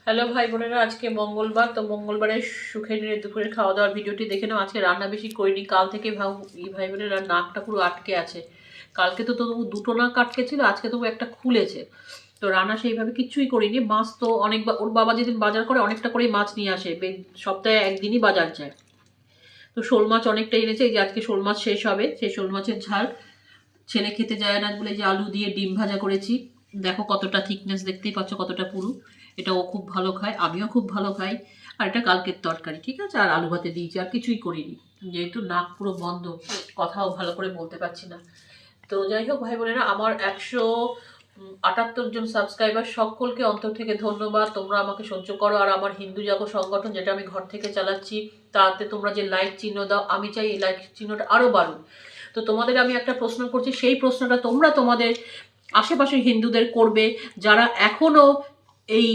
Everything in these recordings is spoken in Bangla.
হ্যালো ভাই বোনেরা, আজকে মঙ্গলবার। তো মঙ্গলবারের সুখের দুপুরের খাওয়া দাওয়ার ভিডিওটি দেখে নাও। আজকে রান্না বেশি করিনি, কাল থেকে ভাই বোনেরা নাকটা পুরো আটকে আছে। কালকে তো তবু দুটো নাক আটকে ছিল, আজকে তবু একটা খুলেছে। তো রান্না সেইভাবে কিচ্ছুই করিনি। মাছ তো অনেকবার ওর বাবা যেদিন বাজার করে অনেকটা করেই মাছ নিয়ে আসে, সপ্তাহে একদিনই বাজার যায়। তো শোল মাছ অনেকটা এনেছে, এই যে আজকে শোল মাছ শেষ হবে, সেই শোল মাছের ঝাল। ছেলে খেতে যায় না বলে যে আলু দিয়ে ডিম ভাজা করেছি। দেখো কতটা থিকনেস, দেখতেই পাচ্ছ কতটা পুরু। এটা ও খুব ভালো খায়, আমিও খুব ভালো খাই। আর এটা কালকের তরকারি, ঠিক আছে। আর আলু ভাতে দিয়েছি, আর কিছুই করিনি, যেহেতু নাক পুরো বন্ধ, কথাও ভালো করে বলতে পারছি না। তো যাই হোক ভাই বোনেরা, আমার 178 জন সাবস্ক্রাইবার, সকলকে অন্তর থেকে ধন্যবাদ। তোমরা আমাকে সহ্য করো। আর আমার হিন্দু জাগো সংগঠন, যেটা আমি ঘর থেকে চালাচ্ছি, তাতে তোমরা যে লাইক চিহ্ন দাও, আমি চাই এই লাইক চিহ্নটা আরও বাড়ুক। তো তোমাদের আমি একটা প্রশ্ন করছি, সেই প্রশ্নটা তোমরা তোমাদের আশেপাশের হিন্দুদের করবে, যারা এখনও এই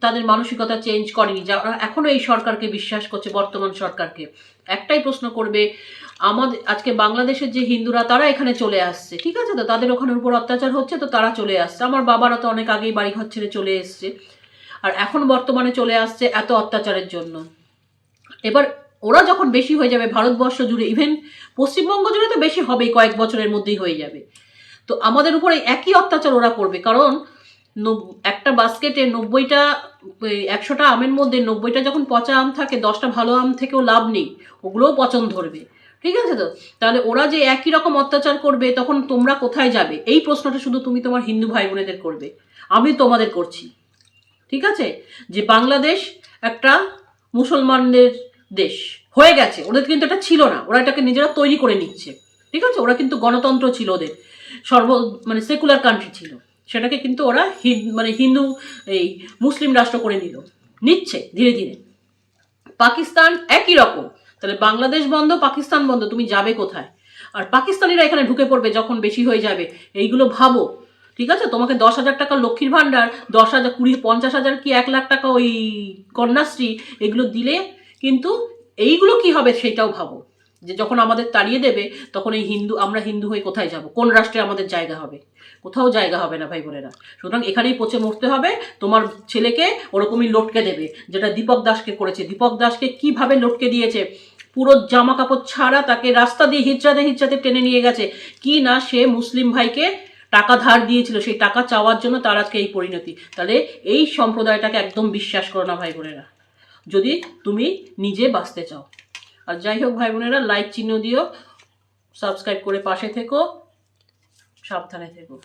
তাদের মানসিকতা চেঞ্জ করেনি, যারা এখনও এই সরকারকে বিশ্বাস করছে, বর্তমান সরকারকে। একটাই প্রশ্ন করবে, আমাদের আজকে বাংলাদেশের যে হিন্দুরা তারা এখানে চলে আসছে, ঠিক আছে, তো তাদের ওখানে উপর অত্যাচার হচ্ছে, তো তারা চলে আসছে। আমার বাবারা তো অনেক আগেই বাড়িঘর ছেড়ে চলে এসছে, আর এখন বর্তমানে চলে আসছে এত অত্যাচারের জন্য। এবার ওরা যখন বেশি হয়ে যাবে ভারতবর্ষ জুড়ে, ইভেন পশ্চিমবঙ্গ জুড়ে তো বেশি হবেই, কয়েক বছরের মধ্যেই হয়ে যাবে। তো আমাদের উপরে একই অত্যাচার ওরা করবে, কারণ একটা বাস্কেটে 90টা 100টা আমের মধ্যে 90টা যখন পচা আম থাকে, 10টা ভালো আম থেকেও লাভ নেই, ওগুলোও পচন ধরবে, ঠিক আছে। তো তাহলে ওরা যে একই রকম অত্যাচার করবে, তখন তোমরা কোথায় যাবে? এই প্রশ্নটা শুধু তুমি তোমার হিন্দু ভাই বোনেদের করবে, আমি তোমাদের করছি, ঠিক আছে। যে বাংলাদেশ একটা মুসলমানদের দেশ হয়ে গেছে, ওদের কিন্তু এটা ছিল না, ওরা এটাকে নিজেরা তৈরি করে নিচ্ছে, ঠিক আছে। ওরা কিন্তু গণতন্ত্র ছিল ওদের, মানে সেকুলার কান্ট্রি ছিল, সেটাকে কিন্তু ওরা হিন্দু এই মুসলিম রাষ্ট্র করে নিচ্ছে ধীরে ধীরে। পাকিস্তান একই রকম। তাহলে বাংলাদেশ বন্ধ, পাকিস্তান বন্ধ, তুমি যাবে কোথায়? আর পাকিস্তানিরা এখানে ঢুকে পড়বে যখন বেশি হয়ে যাবে, এইগুলো ভাবো, ঠিক আছে। তোমাকে 10,000 টাকা লক্ষ্মীর ভাণ্ডার, 10,000, 20, 50,000 কি 1,00,000 টাকা ওই কন্যাশ্রী, এগুলো দিলে কিন্তু এইগুলো কি হবে সেটাও ভাবো। যে যখন আমাদের তাড়িয়ে দেবে, তখন আমরা হিন্দু হয়ে কোথায় যাব? কোন রাষ্ট্রে আমাদের জায়গা হবে? কোথাও জায়গা হবে না ভাই বোনেরা। সুতরাং এখানেই পচে মরতে হবে। তোমার ছেলেকে ওরকমই লটকে দেবে, যেটা দীপক দাসকে করেছে। দীপক দাসকে কিভাবে লটকে দিয়েছে, পুরো জামা কাপড় ছাড়া তাকে রাস্তা দিয়ে হিচড়াতে টেনে নিয়ে গেছে। কি না সে মুসলিম ভাইকে টাকা ধার দিয়েছিল, সেই টাকা চাওয়ার জন্য তার আজকে এই পরিণতি। তাহলে এই সম্প্রদায়টাকে একদম বিশ্বাস করো না ভাই বোনেরা, যদি তুমি নিজে বাঁচতে চাও। আর যাই হোক ভাই বোনেরা, লাইক চিহ্ন দিও, সাবস্ক্রাইব করে পাশে থেকো, সাবধানে থেকো।